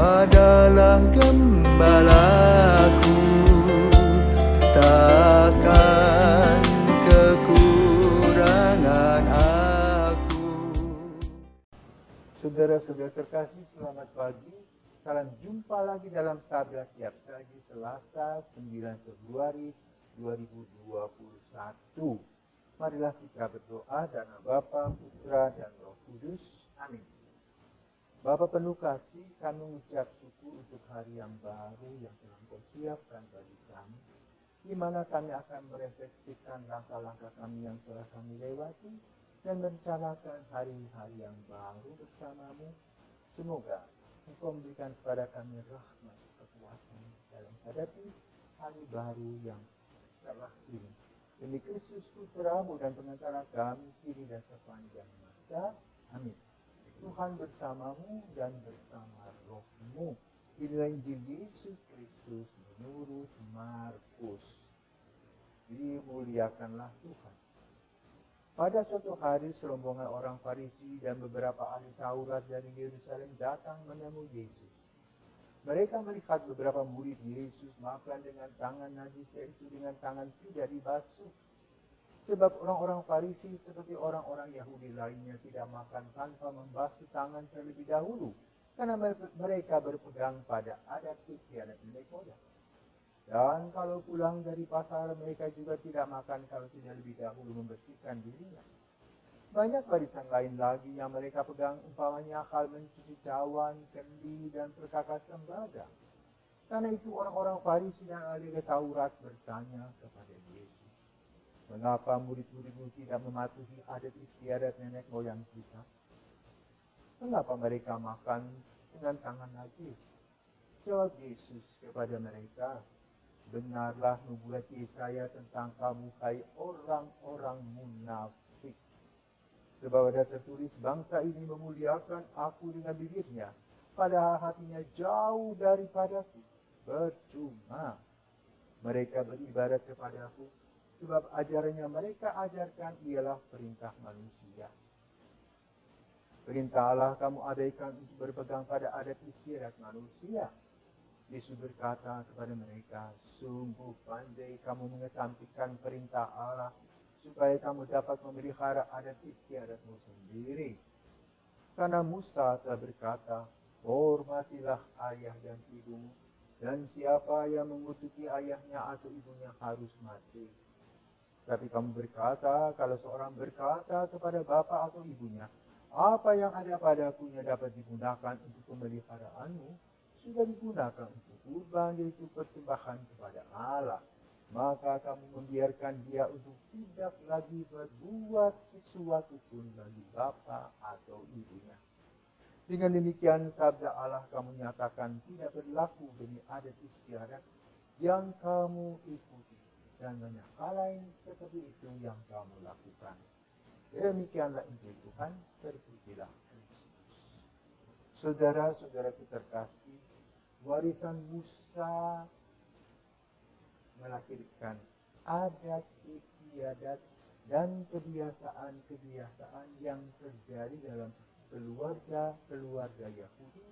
adalah gembalaku, takkan kekurangan aku. Saudara-saudara terkasih, selamat pagi. Salam jumpa lagi dalam Sabda Siap Saji Selasa 9 Februari 2021. Marilah kita berdoa dalam Bapa, Putra, dan Roh Kudus. Amin. Bapa penuh kasih, kami mengucap syukur untuk hari yang baru yang telah Engkau siapkan bagi kami, di mana kami akan merefleksikan langkah-langkah kami yang telah kami lewati dan merencanakan hari-hari yang baru bersamamu. Semoga Engkau memberikan kepada kami rahmat, kekuatan dalam menghadapi hari baru yang telah ini. Demi Kristus Putra-Mu dan pengantara kami kini dan sepanjang masa. Amin. Tuhan bersamamu dan bersama roh-Mu. Inilah Injil Yesus Kristus menurut Markus. Dimuliakanlah Tuhan. Pada suatu hari serombongan orang Farisi dan beberapa ahli Taurat dari Yerusalem datang menemui Yesus. Mereka melihat beberapa murid Yesus makan dengan tangan najis, yaitu dengan tangan tidak dibasuh. Sebab orang-orang Farisi seperti orang-orang Yahudi lainnya tidak makan tanpa membasuh tangan terlebih dahulu, karena mereka berpegang pada adat istiadat nenek moyang. Dan kalau pulang dari pasar, mereka juga tidak makan kalau tidak lebih dahulu membersihkan dirinya. Banyak barisan lain lagi yang mereka pegang, umpamanya hal mencuci cawan, kendi, dan perkakas tembaga. Karena itu orang-orang Farisi dan ahli Taurat bertanya kepada Yesus, "Mengapa murid-muridmu tidak mematuhi adat istiadat nenek moyang kita? Mengapa mereka makan dengan tangan najis?" Jawab Yesus kepada mereka, "Benarlah nubuat Yesaya tentang kamu, hai orang-orang munafik. Sebab ada tertulis, bangsa ini memuliakan aku dengan bibirnya, padahal hatinya jauh daripadaku. Percuma mereka beribadat kepadaku, sebab ajarannya mereka ajarkan ialah perintah manusia. Perintah Allah kamu abaikan untuk berpegang pada adat istiadat manusia." Yesus berkata kepada mereka, "Sungguh pandai kamu mengesampingkan perintah Allah, supaya kamu dapat memelihara adat istiadatmu sendiri. Karena Musa telah berkata, hormatilah ayah dan ibumu, dan siapa yang mengutuki ayahnya atau ibunya harus mati. Tapi kamu berkata, kalau seorang berkata kepada bapa atau ibunya, apa yang ada padakunya dapat digunakan untuk pemeliharaanmu, sudah digunakan untuk kurban, yaitu persembahan kepada Allah, maka kamu membiarkan dia untuk tidak lagi berbuat sesuatu pun bagi bapa atau ibunya. Dengan demikian sabda Allah kamu nyatakan tidak berlaku demi adat istiadat yang kamu ikuti, dan banyak hal lain seperti itu yang kamu lakukan." Demikianlah Injil Tuhan, terpujilah Kristus. Saudara-saudaraku terkasih, warisan Musa melahirkan adat istiadat dan kebiasaan-kebiasaan yang terjadi dalam keluarga Yahudi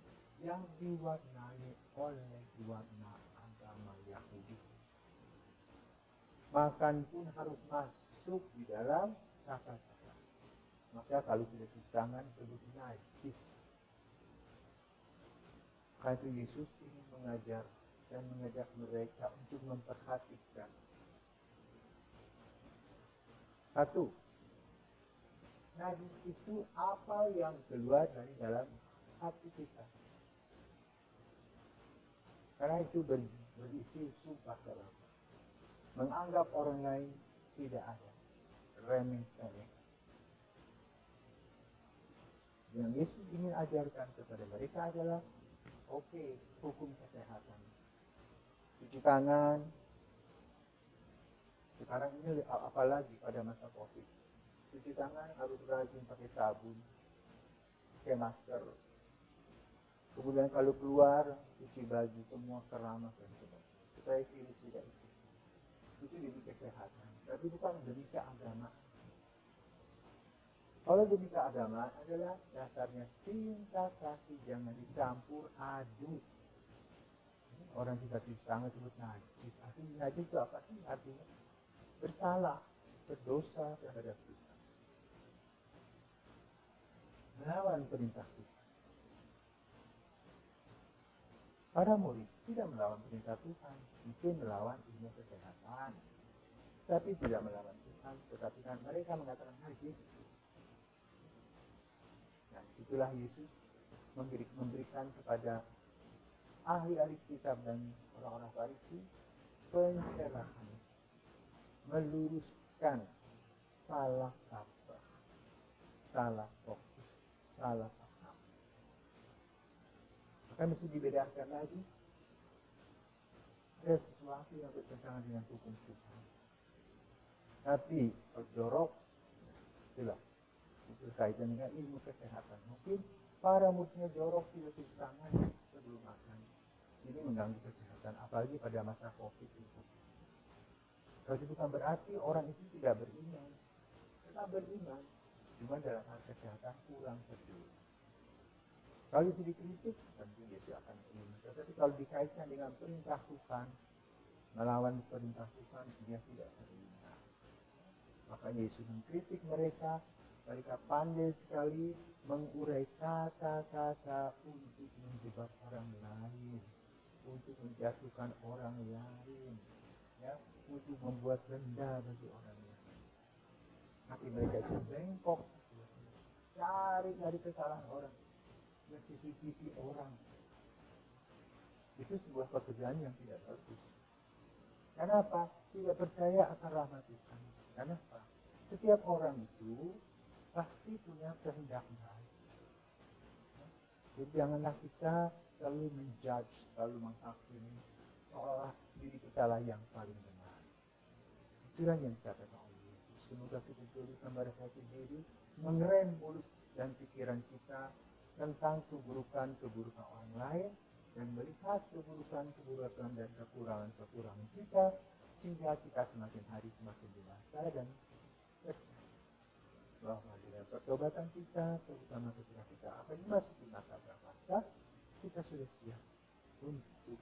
yang diwarnai oleh warna agama Yahudi. Makan pun harus masuk di dalam tata-tata. Maka kalau tidak cuci tangan sebut najis. Karena itu Yesus ingin mengajar dan mengajak mereka untuk memperhatikan. Satu, najis itu apa yang keluar dari dalam hati kita. Karena itu berisi sumpah serapah. Menganggap orang lain tidak ada. Remeh-temeh. Yang Yesus ingin ajarkan kepada mereka adalah hukum kesehatan. Cuci tangan. Sekarang ini apalagi pada masa COVID. Cuci tangan harus rajin pakai sabun, pakai masker. Kemudian kalau keluar, cuci baju semua keramas dan sebagainya. Supaya virus tidak ikut. Itu demi kesehatan. Tapi bukan demi keagamaan. Kalau demi keagamaan adalah dasarnya cinta kasih, jangan dicampur aduk. Orang kita cuci tangan sebut najis. Artinya najis itu apa sih? Artinya bersalah, berdosa terhadap Tuhan. Melawan perintah Tuhan. Para murid tidak melawan perintah Tuhan, mungkin melawan ilmu kesehatan, tapi tidak melawan Tuhan. Tetapi kan mereka mengatakan najis. Nah, itulah Yesus memberikan kepada ahli-ahli kitab dan orang-orang Farisi pencerahan, meluruskan salah kaprah, salah fokus, salah paham. Maka mesti dibedakan lagi. Ada sesuatu yang bertentangan dengan hukum Tuhan. Tapi jorok, itulah berkaitan dengan ilmu kesehatan. Mungkin para muridnya jorok tidak cuci tangan sebelum makan. Ini mengganggu kesehatan, apalagi pada masa COVID itu. Kalau itu bukan berarti orang itu tidak beriman, tetap beriman, cuma dalam hal kesehatan kurang peduli. Kalau itu dikritik, tentu Yesus akan beriman. Tetapi kalau dikaitkan dengan perintah Tuhan, melawan perintah Tuhan, dia tidak beriman. Makanya Yesus mengkritik mereka. Mereka pandai sekali mengurai kata-kata untuk menjebak orang lain, untuk menjatuhkan orang lain, ya, untuk membuat rendah bagi orang lain. Tapi mereka itu bengkok, cari kesalahan orang, CCTV orang. Itu sebuah pekerjaan yang tidak bagus. Kenapa? Tidak percaya akan rahmat Tuhan. Kenapa? Setiap orang itu pasti punya kehendak baik. Jadi janganlah kita selalu menjudge, selalu menghakimi seolah diri kita lah yang paling benar. Itulah yang dikatakan oleh Yesus. Semoga kita bisa merefleksi diri, mengerem mulut dan pikiran kita tentang keburukan-keburukan orang lain dan melihat keburukan-keburukan dan kekurangan-kekurangan kita, sehingga kita semakin hari semakin dewasa dan percaya bahwa dengan pertobatan kita, terutama ketika kita akan memasuki masa prapaskah, kita sudah siap untuk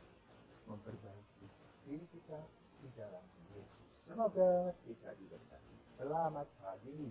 memperbaiki diri kita di dalam Yesus. Semoga kita diberkati. Selamat pagi.